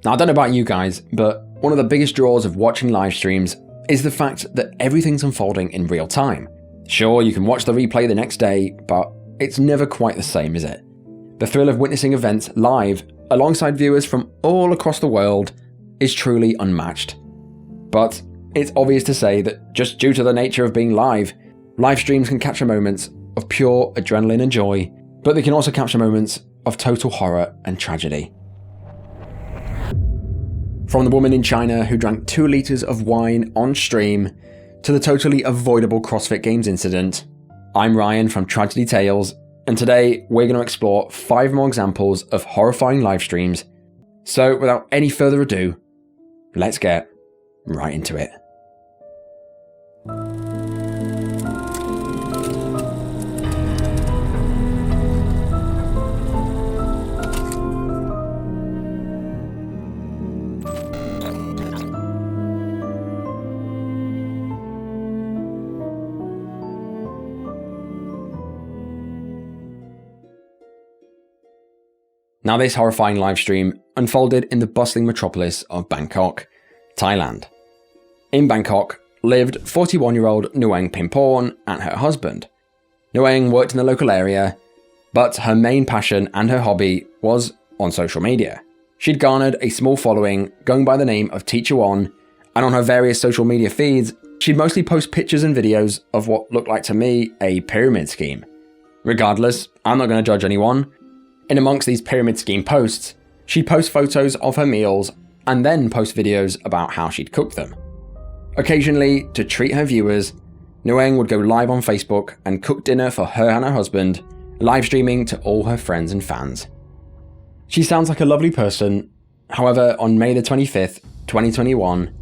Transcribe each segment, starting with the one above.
Now, I don't know about you guys, but one of the biggest draws of watching live streams is the fact that everything's unfolding in real time. Sure, you can watch the replay the next day, but it's never quite the same, is it? The thrill of witnessing events live alongside viewers from all across the world is truly unmatched. But it's obvious to say that just due to the nature of being live streams can capture moments of pure adrenaline and joy, but they can also capture moments of total horror and tragedy. From the woman in China who drank 2 litres of wine on stream, to the totally avoidable CrossFit Games incident, I'm Ryan from Tragedy Tales, and today we're going to explore 5 more examples of horrifying live streams. So without any further ado, let's get right into it. Now, this horrifying livestream unfolded in the bustling metropolis of Bangkok, Thailand. In Bangkok lived 41-year-old Nguyen Pimporn and her husband. Nguyen worked in the local area, but her main passion and her hobby was on social media. She'd garnered a small following going by the name of Teacher One, and on her various social media feeds, she'd mostly post pictures and videos of what looked like to me a pyramid scheme. Regardless, I'm not going to judge anyone. In amongst these pyramid scheme posts, she'd post photos of her meals and then post videos about how she'd cook them. Occasionally, to treat her viewers, Nguyen would go live on Facebook and cook dinner for her and her husband, live streaming to all her friends and fans. She sounds like a lovely person. However, on May the 25th, 2021,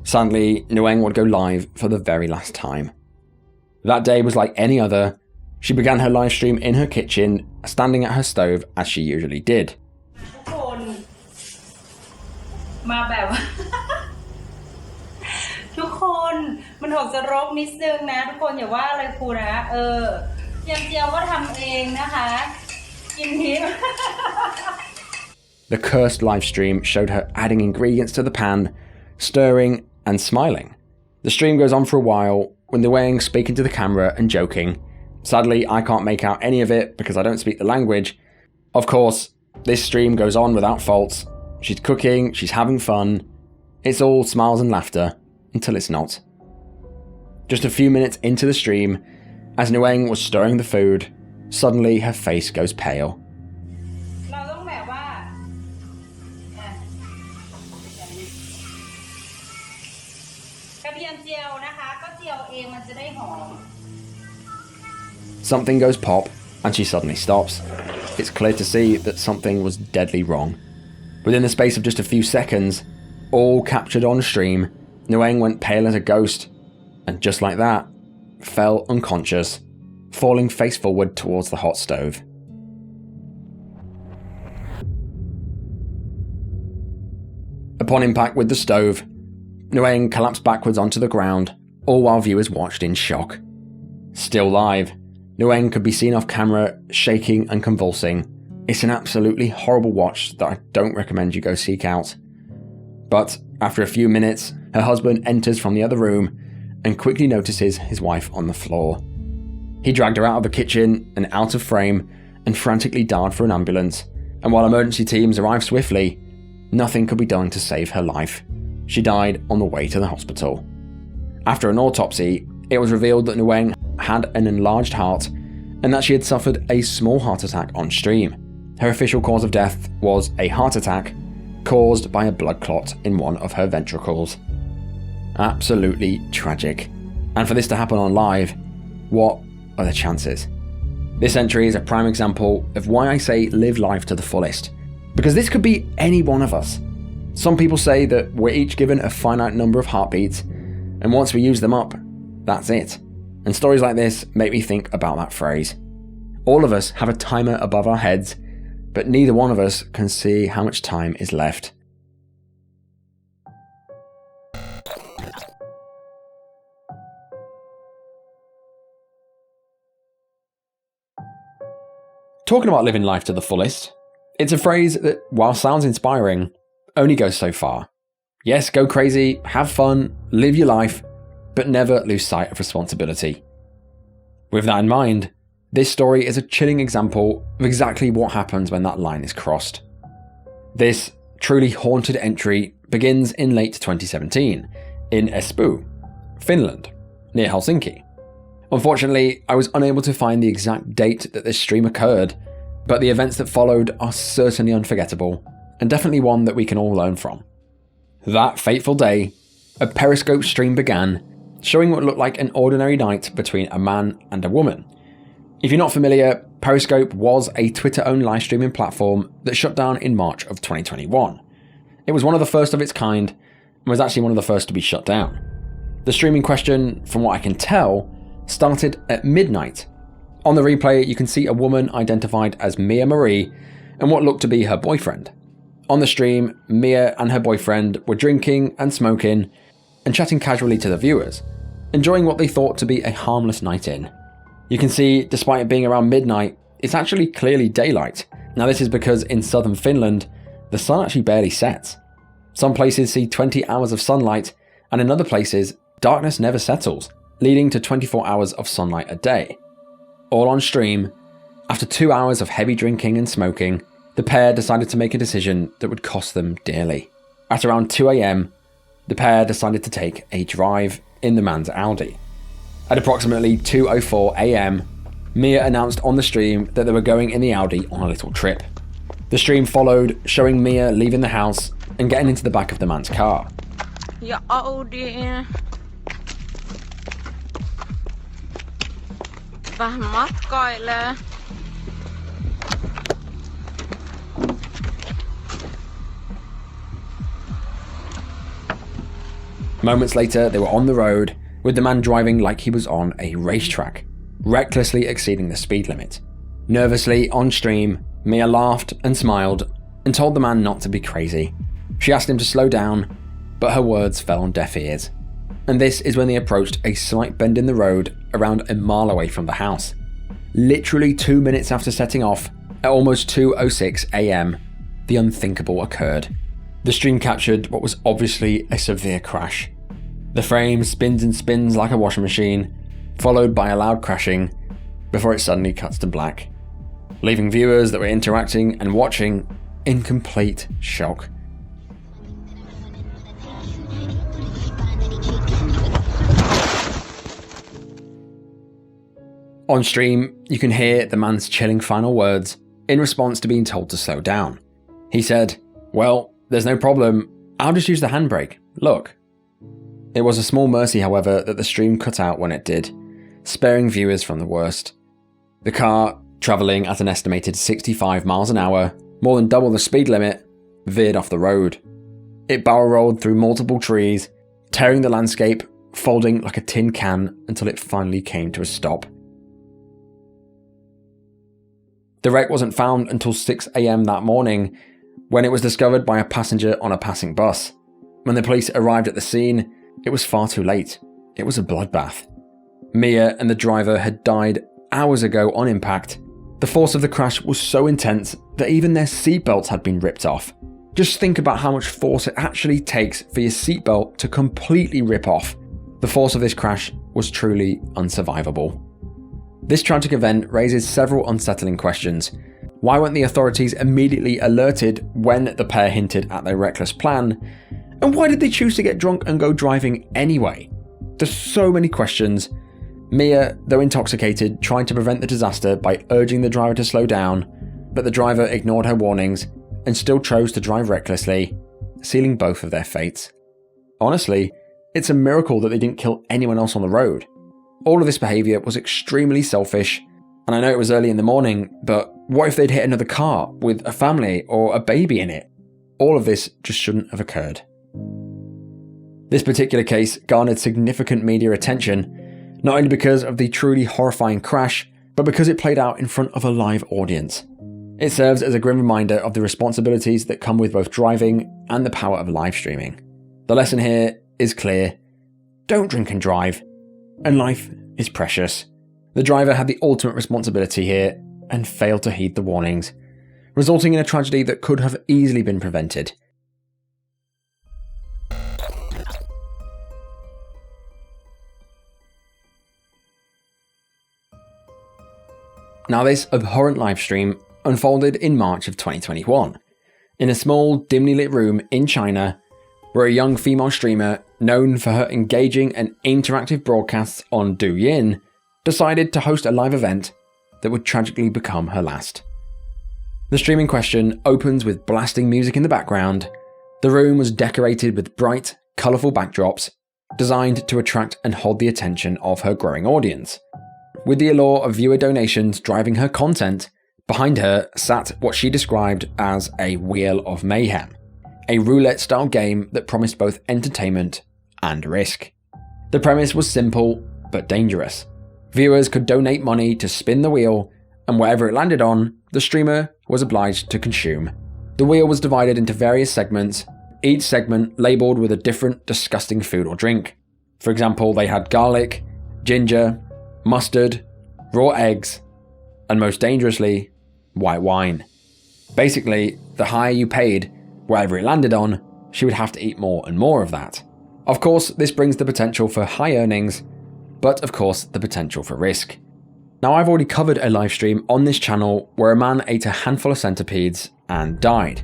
sadly, Nguyen would go live for the very last time. That day was like any other. She began her live stream in her kitchen, standing at her stove as she usually did. ทุกคนมันออกจะรกนิดนึงนะทุกคนอย่าว่าอะไรครูนะเจียวก็ทำเองนะคะกินทิพย์ The cursed live stream showed her adding ingredients to the pan, stirring and smiling. The stream goes on for a while, with Nguyen speaking to the camera and joking. Sadly, I can't make out any of it because I don't speak the language. Of course, this stream goes on without faults. She's cooking, she's having fun. It's all smiles and laughter, until it's not. Just a few minutes into the stream, as Nguyen was stirring the food, suddenly her face goes pale. เราต้องแบบว่ากระเทียมเจียวนะคะก็เจียวเองมันจะได้หอม Something goes pop, and she suddenly stops. It's clear to see that something was deadly wrong. Within the space of just a few seconds, all captured on stream, Nguyen went pale as a ghost, and just like that, fell unconscious, falling face forward towards the hot stove. Upon impact with the stove, Nguyen collapsed backwards onto the ground, all while viewers watched in shock. Still live, Nguyen could be seen off camera, shaking and convulsing. It's an absolutely horrible watch that I don't recommend you go seek out. But after a few minutes, her husband enters from the other room and quickly notices his wife on the floor. He dragged her out of the kitchen and out of frame and frantically dialed for an ambulance, and while emergency teams arrived swiftly, nothing could be done to save her life. She died on the way to the hospital. After an autopsy, it was revealed that Nguyen had an enlarged heart and that she had suffered a small heart attack on stream. Her official cause of death was a heart attack caused by a blood clot in one of her ventricles. Absolutely tragic. And for this to happen on live, what are the chances? This entry is a prime example of why I say live life to the fullest. Because this could be any one of us. Some people say that we're each given a finite number of heartbeats, and once we use them up, that's it. And stories like this make me think about that phrase. All of us have a timer above our heads, but neither one of us can see how much time is left. Talking about living life to the fullest, it's a phrase that, while sounds inspiring, only goes so far. Yes, go crazy, have fun, live your life, but never lose sight of responsibility. With that in mind, this story is a chilling example of exactly what happens when that line is crossed. This truly haunted entry begins in late 2017 in Espoo, Finland, near Helsinki. Unfortunately, I was unable to find the exact date that this stream occurred, but the events that followed are certainly unforgettable, and definitely one that we can all learn from. That fateful day, a Periscope stream began, showing what looked like an ordinary night between a man and a woman. If you're not familiar, Periscope was a Twitter-owned live streaming platform that shut down in March of 2021. It was one of the first of its kind, and was actually one of the first to be shut down. The stream in question, from what I can tell, started at midnight. On the replay, you can see a woman identified as Mia Marie and what looked to be her boyfriend. On the stream, Mia and her boyfriend were drinking and smoking and chatting casually to the viewers, enjoying what they thought to be a harmless night in. You can see, despite it being around midnight, it's actually clearly daylight. Now this is because in southern Finland, the sun actually barely sets. Some places see 20 hours of sunlight, and in other places, darkness never settles, leading to 24 hours of sunlight a day. All on stream, after 2 hours of heavy drinking and smoking, the pair decided to make a decision that would cost them dearly. At around 2 a.m, the pair decided to take a drive in the man's Audi. At approximately 2:04 a.m, Mia announced on the stream that they were going in the Audi on a little trip. The stream followed, showing Mia leaving the house and getting into the back of the man's car. Ja Audi vähän matkailee. Moments later, they were on the road, with the man driving like he was on a racetrack, recklessly exceeding the speed limit. Nervously, on stream, Mia laughed and smiled and told the man not to be crazy. She asked him to slow down, but her words fell on deaf ears. And this is when they approached a slight bend in the road around a mile away from the house. Literally 2 minutes after setting off, at almost 2:06 a.m, the unthinkable occurred. The stream captured what was obviously a severe crash. The frame spins and spins like a washing machine, followed by a loud crashing, before it suddenly cuts to black, leaving viewers that were interacting and watching in complete shock. On stream, you can hear the man's chilling final words in response to being told to slow down. He said, "Well, there's no problem. I'll just use the handbrake. Look." It was a small mercy, however, that the stream cut out when it did, sparing viewers from the worst. The car, travelling at an estimated 65 miles an hour, more than double the speed limit, veered off the road. It barrel rolled through multiple trees, tearing the landscape, folding like a tin can until it finally came to a stop. The wreck wasn't found until 6 a.m. that morning, when it was discovered by a passenger on a passing bus. When the police arrived at the scene, it was far too late. It was a bloodbath. Mia and the driver had died hours ago on impact. The force of the crash was so intense that even their seatbelts had been ripped off. Just think about how much force it actually takes for your seatbelt to completely rip off. The force of this crash was truly unsurvivable. This tragic event raises several unsettling questions. Why weren't the authorities immediately alerted when the pair hinted at their reckless plan? And why did they choose to get drunk and go driving anyway? There's so many questions. Mia, though intoxicated, tried to prevent the disaster by urging the driver to slow down, but the driver ignored her warnings and still chose to drive recklessly, sealing both of their fates. Honestly, it's a miracle that they didn't kill anyone else on the road. All of this behaviour was extremely selfish, and I know it was early in the morning, but what if they'd hit another car with a family or a baby in it? All of this just shouldn't have occurred. This particular case garnered significant media attention, not only because of the truly horrifying crash, but because it played out in front of a live audience. It serves as a grim reminder of the responsibilities that come with both driving and the power of live streaming. The lesson here is clear: don't drink and drive, and life is precious. The driver had the ultimate responsibility here and failed to heed the warnings, resulting in a tragedy that could have easily been prevented. Now, this abhorrent livestream unfolded in March of 2021, in a small, dimly lit room in China, where a young female streamer known for her engaging and interactive broadcasts on Douyin decided to host a live event that would tragically become her last. The stream in question opens with blasting music in the background. The room was decorated with bright, colourful backdrops designed to attract and hold the attention of her growing audience. With the allure of viewer donations driving her content, behind her sat what she described as a wheel of mayhem, a roulette-style game that promised both entertainment and risk. The premise was simple but dangerous. Viewers could donate money to spin the wheel, and whatever it landed on, the streamer was obliged to consume. The wheel was divided into various segments, each segment labelled with a different disgusting food or drink. For example, they had garlic, ginger, mustard, raw eggs, and most dangerously, white wine. Basically, the higher you paid, whatever it landed on, she would have to eat more and more of that. Of course, this brings the potential for high earnings, but of course the potential for risk. Now, I've already covered a live stream on this channel where a man ate a handful of centipedes and died.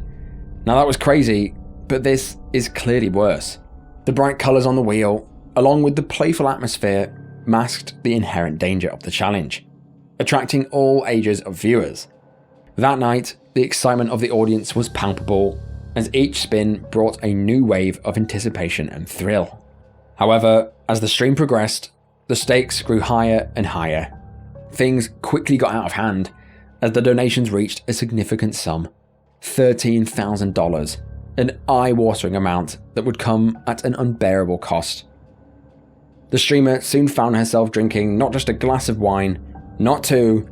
Now, that was crazy, but this is clearly worse. The bright colours on the wheel, along with the playful atmosphere, masked the inherent danger of the challenge, attracting all ages of viewers. That night, the excitement of the audience was palpable, as each spin brought a new wave of anticipation and thrill. However, as the stream progressed, the stakes grew higher and higher. Things quickly got out of hand as the donations reached a significant sum, $13,000, an eye-watering amount that would come at an unbearable cost. The streamer soon found herself drinking not just a glass of wine, not two,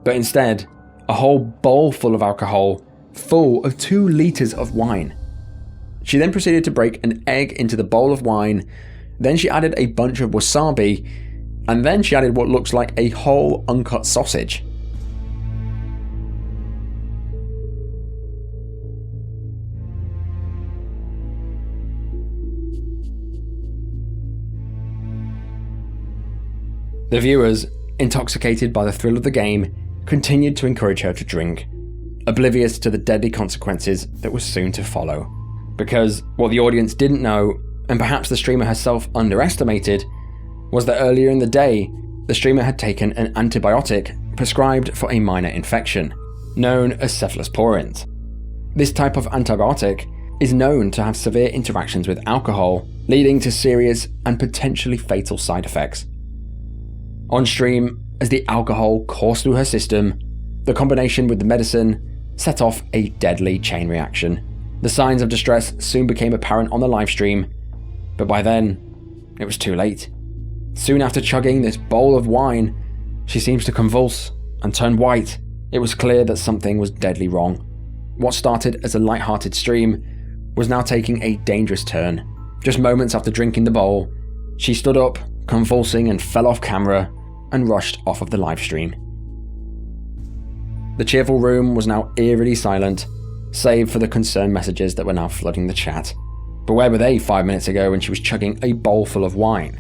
but instead a whole bowl full of alcohol, full of 2 litres of wine. She then proceeded to break an egg into the bowl of wine, then she added a bunch of wasabi, and then she added what looks like a whole uncut sausage. The viewers, intoxicated by the thrill of the game, continued to encourage her to drink, oblivious to the deadly consequences that were soon to follow. Because what the audience didn't know, and perhaps the streamer herself underestimated, was that earlier in the day, the streamer had taken an antibiotic prescribed for a minor infection, known as cephalosporins. This type of antibiotic is known to have severe interactions with alcohol, leading to serious and potentially fatal side effects. On stream, as the alcohol coursed through her system, the combination with the medicine set off a deadly chain reaction. The signs of distress soon became apparent on the livestream, but by then, it was too late. Soon after chugging this bowl of wine, she seems to convulse and turn white. It was clear that something was deadly wrong. What started as a light-hearted stream was now taking a dangerous turn. Just moments after drinking the bowl, she stood up, convulsing, and fell off camera and rushed off of the live stream. The cheerful room was now eerily silent, save for the concerned messages that were now flooding the chat. But where were they 5 minutes ago when she was chugging a bowl full of wine?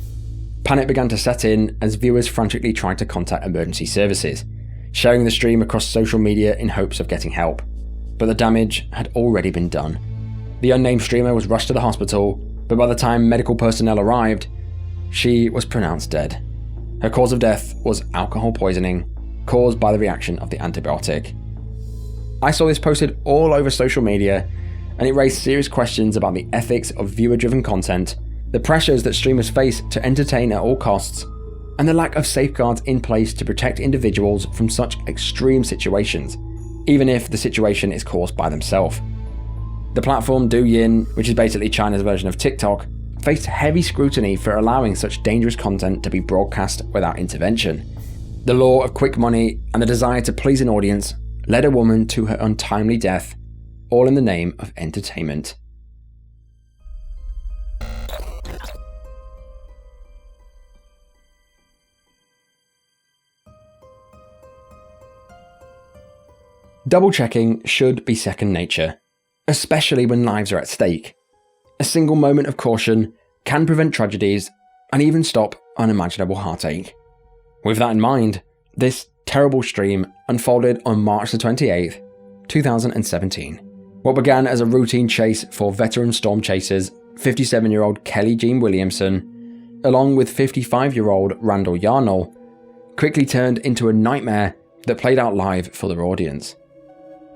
Panic began to set in as viewers frantically tried to contact emergency services, sharing the stream across social media in hopes of getting help. But the damage had already been done. The unnamed streamer was rushed to the hospital, but by the time medical personnel arrived, she was pronounced dead. Her cause of death was alcohol poisoning, caused by the reaction of the antibiotic. I saw this posted all over social media, and it raised serious questions about the ethics of viewer-driven content, the pressures that streamers face to entertain at all costs, and the lack of safeguards in place to protect individuals from such extreme situations, even if the situation is caused by themselves. The platform Douyin, which is basically China's version of TikTok, faced heavy scrutiny for allowing such dangerous content to be broadcast without intervention. The law of quick money and the desire to please an audience led a woman to her untimely death, all in the name of entertainment. Double-checking should be second nature, especially when lives are at stake. A single moment of caution can prevent tragedies and even stop unimaginable heartache. With that in mind, this terrible stream unfolded on March the 28th, 2017. What began as a routine chase for veteran storm chasers 57-year-old Kelly Jean Williamson, along with 55-year-old Randall Yarnall, quickly turned into a nightmare that played out live for their audience.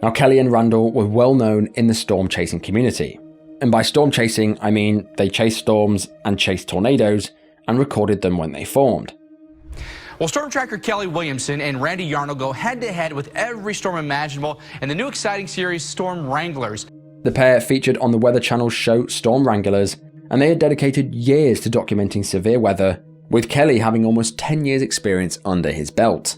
Now, Kelly and Randall were well known in the storm chasing community. And by storm chasing, I mean they chased storms and chased tornadoes and recorded them when they formed. Well, storm tracker Kelly Williamson and Randy Yarnall go head-to-head with every storm imaginable in the new exciting series Storm Wranglers. The pair featured on the Weather Channel's show Storm Wranglers, and they had dedicated years to documenting severe weather, with Kelly having almost 10 years' experience under his belt.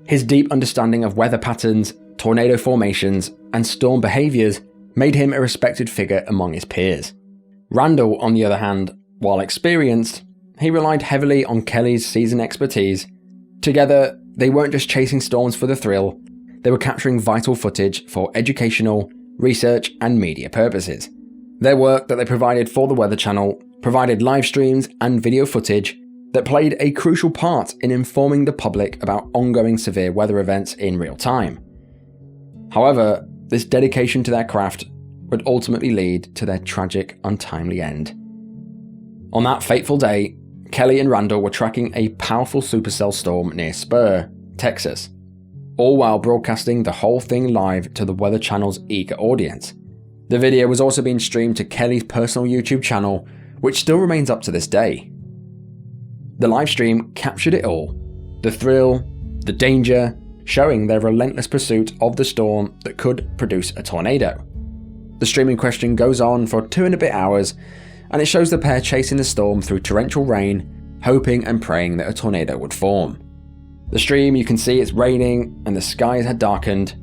His deep understanding of weather patterns, tornado formations, and storm behaviours made him a respected figure among his peers. Randall, on the other hand, while experienced, he relied heavily on Kelly's seasoned expertise. Together, they weren't just chasing storms for the thrill, they were capturing vital footage for educational, research, and media purposes. Their work that they provided for the Weather Channel provided live streams and video footage that played a crucial part in informing the public about ongoing severe weather events in real time. However, this dedication to their craft would ultimately lead to their tragic, untimely end. On that fateful day, Kelly and Randall were tracking a powerful supercell storm near Spur, Texas, all while broadcasting the whole thing live to the Weather Channel's eager audience. The video was also being streamed to Kelly's personal YouTube channel, which still remains up to this day. The live stream captured it all: the thrill, the danger, showing their relentless pursuit of the storm that could produce a tornado. The stream in question goes on for 2 and a bit hours, and it shows the pair chasing the storm through torrential rain, hoping and praying that a tornado would form. The stream, you can see it's raining and the skies had darkened.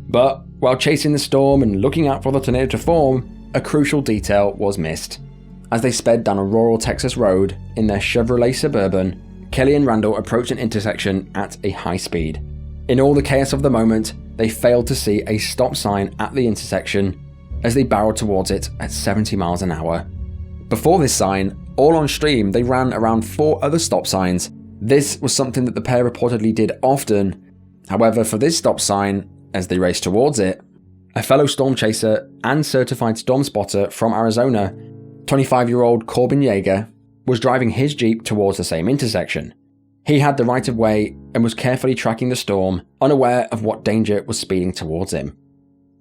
But while chasing the storm and looking out for the tornado to form, a crucial detail was missed. As they sped down a rural Texas road in their Chevrolet Suburban, Kelly and Randall approached an intersection at a high speed. In all the chaos of the moment, they failed to see a stop sign at the intersection as they barreled towards it at 70 miles an hour. Before this sign, all on stream, they ran around 4 other stop signs. This was something that the pair reportedly did often. However, for this stop sign, as they raced towards it, a fellow storm chaser and certified storm spotter from Arizona, 25-year-old Corbin Yeager, was driving his Jeep towards the same intersection. He had the right of way and was carefully tracking the storm, unaware of what danger was speeding towards him.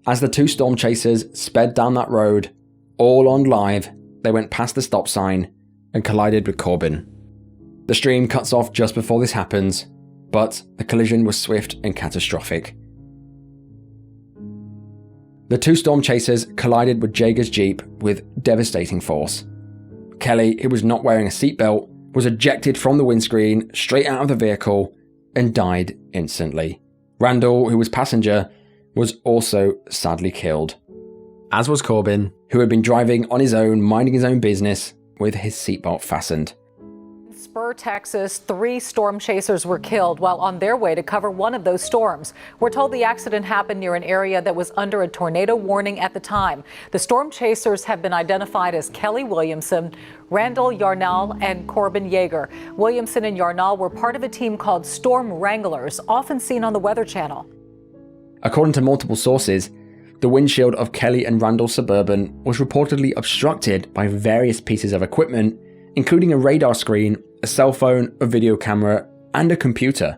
As the 2 storm chasers sped down that road, all on live, they went past the stop sign and collided with Corbin. The stream cuts off just before this happens, but the collision was swift and catastrophic. The 2 storm chasers collided with Yeager's Jeep with devastating force. Kelly, who was not wearing a seatbelt, was ejected from the windscreen straight out of the vehicle and died instantly. Randall, who was passenger, was also sadly killed, as was Corbin, who had been driving on his own, minding his own business, with his seatbelt fastened. In Spur, Texas, 3 storm chasers were killed while on their way to cover one of those storms. We're told the accident happened near an area that was under a tornado warning at the time. The storm chasers have been identified as Kelly Williamson, Randall Yarnall, and Corbin Yeager. Williamson and Yarnall were part of a team called Storm Wranglers, often seen on the Weather Channel. According to multiple sources, the windshield of Kelly and Randall's Suburban was reportedly obstructed by various pieces of equipment, including a radar screen, a cell phone, a video camera, and a computer,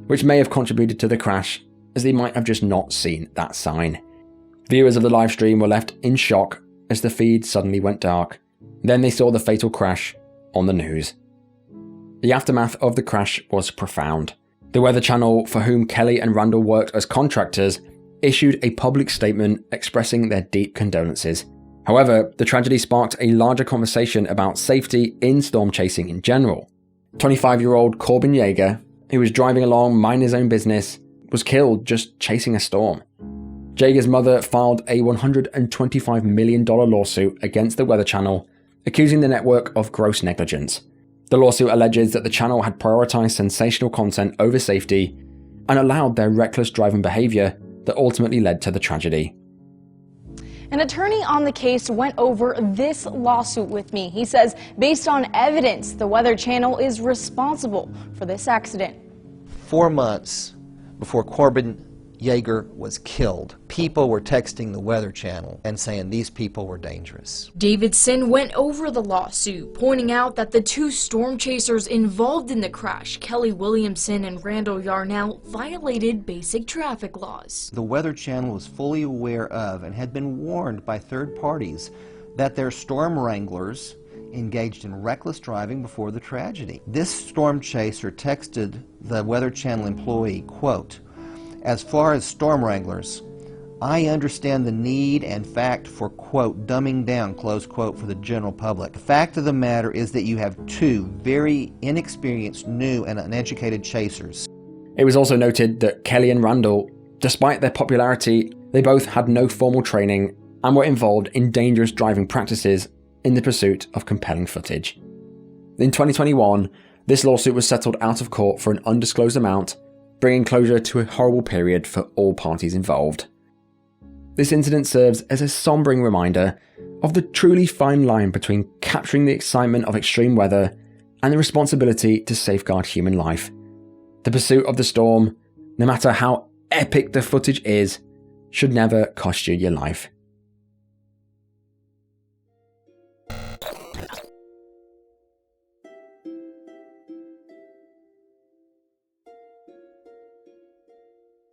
which may have contributed to the crash, as they might have just not seen that sign. Viewers of the live stream were left in shock as the feed suddenly went dark. Then they saw the fatal crash on the news. The aftermath of the crash was profound. The Weather Channel, for whom Kelly and Randall worked as contractors, issued a public statement expressing their deep condolences. However, the tragedy sparked a larger conversation about safety in storm chasing in general. 25-year-old Corbin Yeager, who was driving along minding his own business, was killed just chasing a storm. Yeager's mother filed a $125 million lawsuit against the Weather Channel, accusing the network of gross negligence. The lawsuit alleges that the channel had prioritized sensational content over safety and allowed their reckless driving behavior that ultimately led to the tragedy. An attorney on the case went over this lawsuit with me. He says, based on evidence, the Weather Channel is responsible for this accident. 4 months before Corbin Yeager was killed, people were texting the Weather Channel and saying these people were dangerous. Davidson went over the lawsuit, pointing out that the two storm chasers involved in the crash, Kelly Williamson and Randall Yarnell, violated basic traffic laws. The Weather Channel was fully aware of and had been warned by third parties that their storm wranglers engaged in reckless driving before the tragedy. This storm chaser texted the Weather Channel employee, quote, "As far as storm wranglers, I understand the need and fact for, quote, dumbing down, close quote, for the general public. The fact of the matter is that you have two very inexperienced, new and uneducated chasers." It was also noted that Kelly and Randall, despite their popularity, they both had no formal training and were involved in dangerous driving practices in the pursuit of compelling footage. In 2021, this lawsuit was settled out of court for an undisclosed amount, bringing closure to a horrible period for all parties involved. This incident serves as a sombering reminder of the truly fine line between capturing the excitement of extreme weather and the responsibility to safeguard human life. The pursuit of the storm, no matter how epic the footage is, should never cost you your life.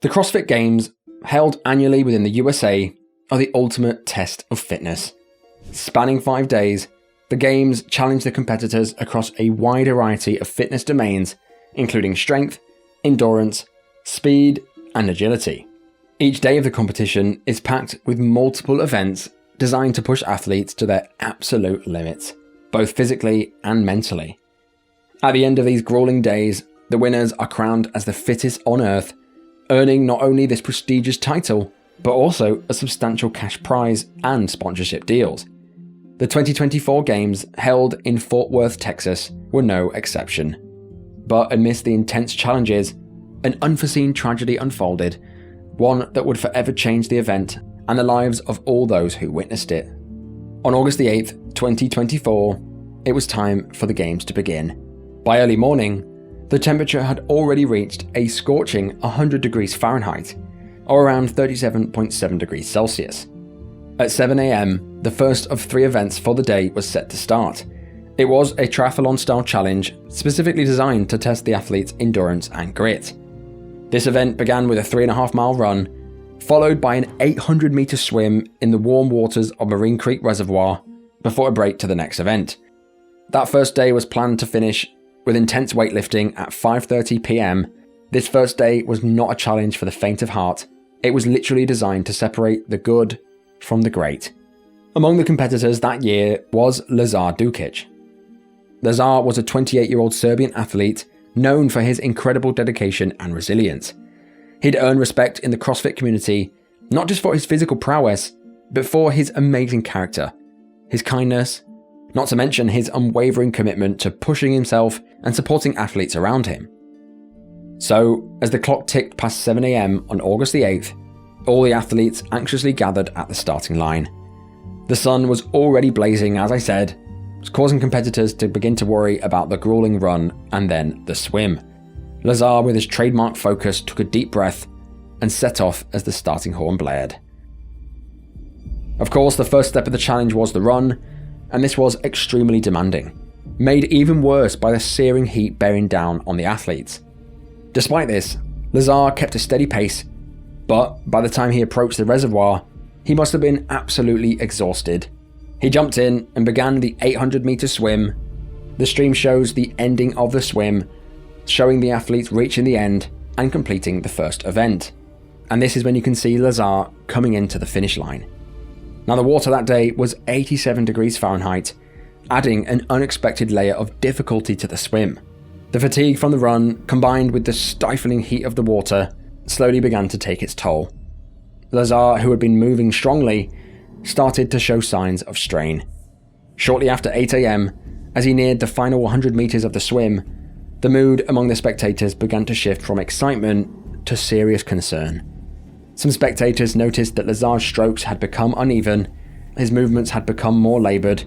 The CrossFit Games, held annually within the USA, are the ultimate test of fitness. Spanning 5 days, the Games challenge the competitors across a wide variety of fitness domains, including strength, endurance, speed, and agility. Each day of the competition is packed with multiple events designed to push athletes to their absolute limits, both physically and mentally. At the end of these grueling days, the winners are crowned as the fittest on earth, earning not only this prestigious title, but also a substantial cash prize and sponsorship deals. The 2024 Games, held in Fort Worth, Texas, were no exception. But amidst the intense challenges, an unforeseen tragedy unfolded, one that would forever change the event and the lives of all those who witnessed it. On August the 8th, 2024, it was time for the Games to begin. By early morning, the temperature had already reached a scorching 100 degrees Fahrenheit, or around 37.7 degrees Celsius. At 7 a.m, the first of 3 events for the day was set to start. It was a triathlon-style challenge specifically designed to test the athlete's endurance and grit. This event began with a 3.5-mile run, followed by an 800-meter swim in the warm waters of Marine Creek Reservoir, before a break to the next event. That first day was planned to finish with intense weightlifting at 5:30 p.m. This first day was not a challenge for the faint of heart. It was literally designed to separate the good from the great. Among the competitors that year was Lazar Dukic. Lazar was a 28-year-old Serbian athlete known for his incredible dedication and resilience. He'd earned respect in the CrossFit community, not just for his physical prowess, but for his amazing character, his kindness, not to mention his unwavering commitment to pushing himself and supporting athletes around him. So, as the clock ticked past 7 a.m. on August the 8th, all the athletes anxiously gathered at the starting line. The sun was already blazing, as I said, causing competitors to begin to worry about the grueling run and then the swim. Lazar, with his trademark focus, took a deep breath and set off as the starting horn blared. Of course, the first step of the challenge was the run, and this was extremely demanding, made even worse by the searing heat bearing down on the athletes. Despite this, Lazar kept a steady pace, but by the time he approached the reservoir, he must have been absolutely exhausted. He jumped in and began the 800-meter swim. The stream shows the ending of the swim, showing the athletes reaching the end and completing the first event. And this is when you can see Lazar coming into the finish line. Now, the water that day was 87 degrees Fahrenheit, adding an unexpected layer of difficulty to the swim. The fatigue from the run, combined with the stifling heat of the water, slowly began to take its toll. Lazar, who had been moving strongly, started to show signs of strain. Shortly after 8 a.m, as he neared the final 100 meters of the swim, the mood among the spectators began to shift from excitement to serious concern. Some spectators noticed that Lazar's strokes had become uneven, his movements had become more laboured,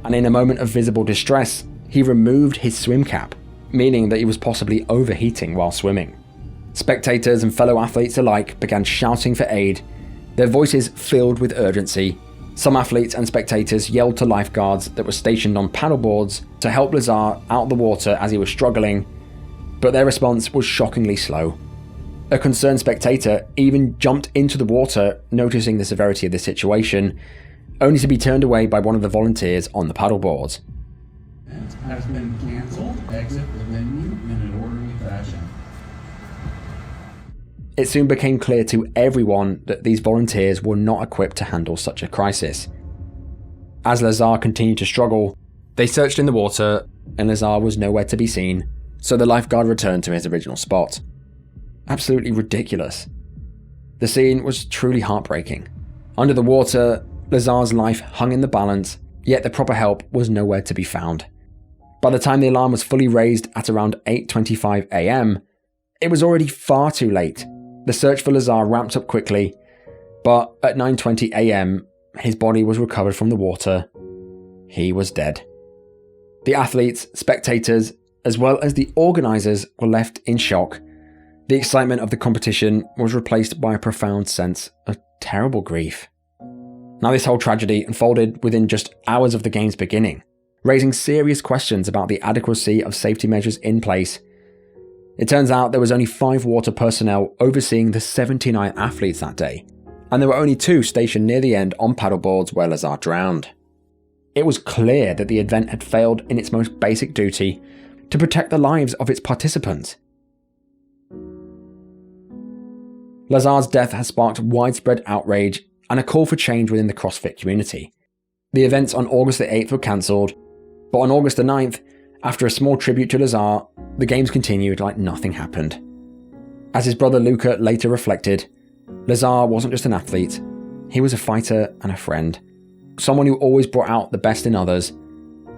and in a moment of visible distress, he removed his swim cap, meaning that he was possibly overheating while swimming. Spectators and fellow athletes alike began shouting for aid, their voices filled with urgency. Some athletes and spectators yelled to lifeguards that were stationed on paddleboards to help Lazar out the water as he was struggling, but their response was shockingly slow. A concerned spectator even jumped into the water, noticing the severity of the situation, only to be turned away by one of the volunteers on the paddleboards. Has been cancelled. Exit the venue in an orderly fashion. It soon became clear to everyone that these volunteers were not equipped to handle such a crisis. As Lazar continued to struggle, they searched in the water and Lazar was nowhere to be seen, so the lifeguard returned to his original spot. Absolutely ridiculous. The scene was truly heartbreaking. Under the water, Lazar's life hung in the balance, yet the proper help was nowhere to be found. By the time the alarm was fully raised at around 8:25 AM, it was already far too late. The search for Lazar ramped up quickly, but at 9:20 AM, his body was recovered from the water. He was dead. The athletes, spectators, as well as the organisers were left in shock. The excitement of the competition was replaced by a profound sense of terrible grief. Now, this whole tragedy unfolded within just hours of the game's beginning, raising serious questions about the adequacy of safety measures in place. It turns out there was only 5 water personnel overseeing the 79 athletes that day, and there were only 2 stationed near the end on paddleboards where Lazar drowned. It was clear that the event had failed in its most basic duty to protect the lives of its participants. Lazar's death has sparked widespread outrage and a call for change within the CrossFit community. The events on August the 8th were cancelled, but on August the 9th, after a small tribute to Lazar, the games continued like nothing happened. As his brother Luca later reflected, Lazar wasn't just an athlete, he was a fighter and a friend, someone who always brought out the best in others,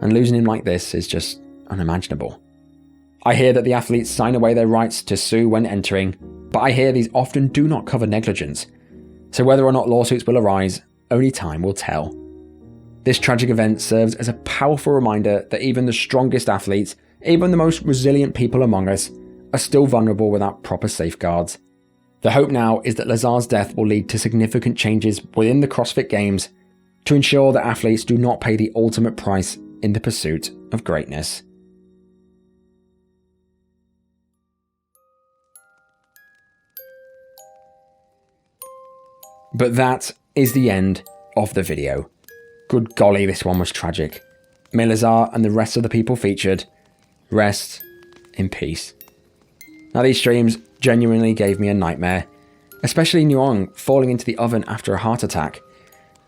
and losing him like this is just unimaginable. I hear that the athletes sign away their rights to sue when entering, but I hear these often do not cover negligence, so whether or not lawsuits will arise, only time will tell. This tragic event serves as a powerful reminder that even the strongest athletes, even the most resilient people among us, are still vulnerable without proper safeguards. The hope now is that Lazar's death will lead to significant changes within the CrossFit Games to ensure that athletes do not pay the ultimate price in the pursuit of greatness. But that is the end of the video. Good golly, this one was tragic. May Lazar and the rest of the people featured rest in peace. Now, these streams genuinely gave me a nightmare, especially Nguyen falling into the oven after a heart attack.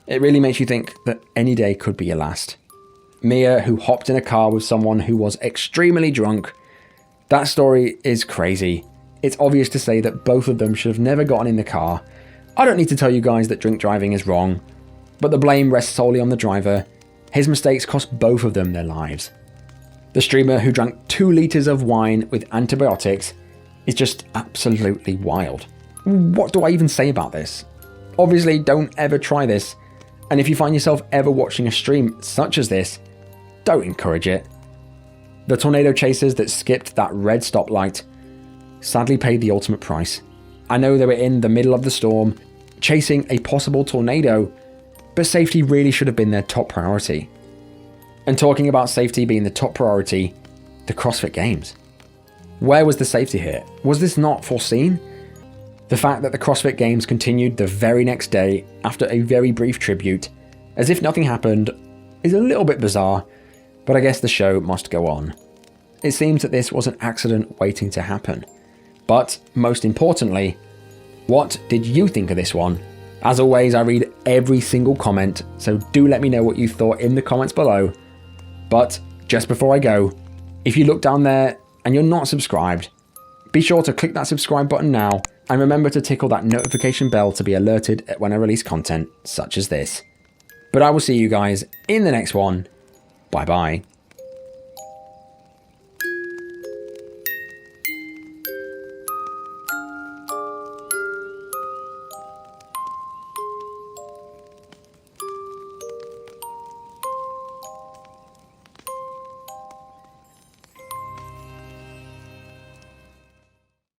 It really makes you think that any day could be your last. Mia, who hopped in a car with someone who was extremely drunk. That story is crazy. It's obvious to say that both of them should have never gotten in the car. I don't need to tell you guys that drink driving is wrong, but the blame rests solely on the driver. His mistakes cost both of them their lives. The streamer who drank 2 litres of wine with antibiotics is just absolutely wild. What do I even say about this? Obviously, don't ever try this, and if you find yourself ever watching a stream such as this, don't encourage it. The Tornado Chasers that skipped that red stoplight sadly paid the ultimate price. I know they were in the middle of the storm, chasing a possible tornado, but safety really should have been their top priority. And talking about safety being the top priority, the CrossFit Games. Where was the safety here? Was this not foreseen? The fact that the CrossFit Games continued the very next day after a very brief tribute, as if nothing happened, is a little bit bizarre, but I guess the show must go on. It seems that this was an accident waiting to happen. But, most importantly, what did you think of this one? As always, I read every single comment, so do let me know what you thought in the comments below. But, just before I go, if you look down there and you're not subscribed, be sure to click that subscribe button now, and remember to tickle that notification bell to be alerted when I release content such as this. But I will see you guys in the next one. Bye bye.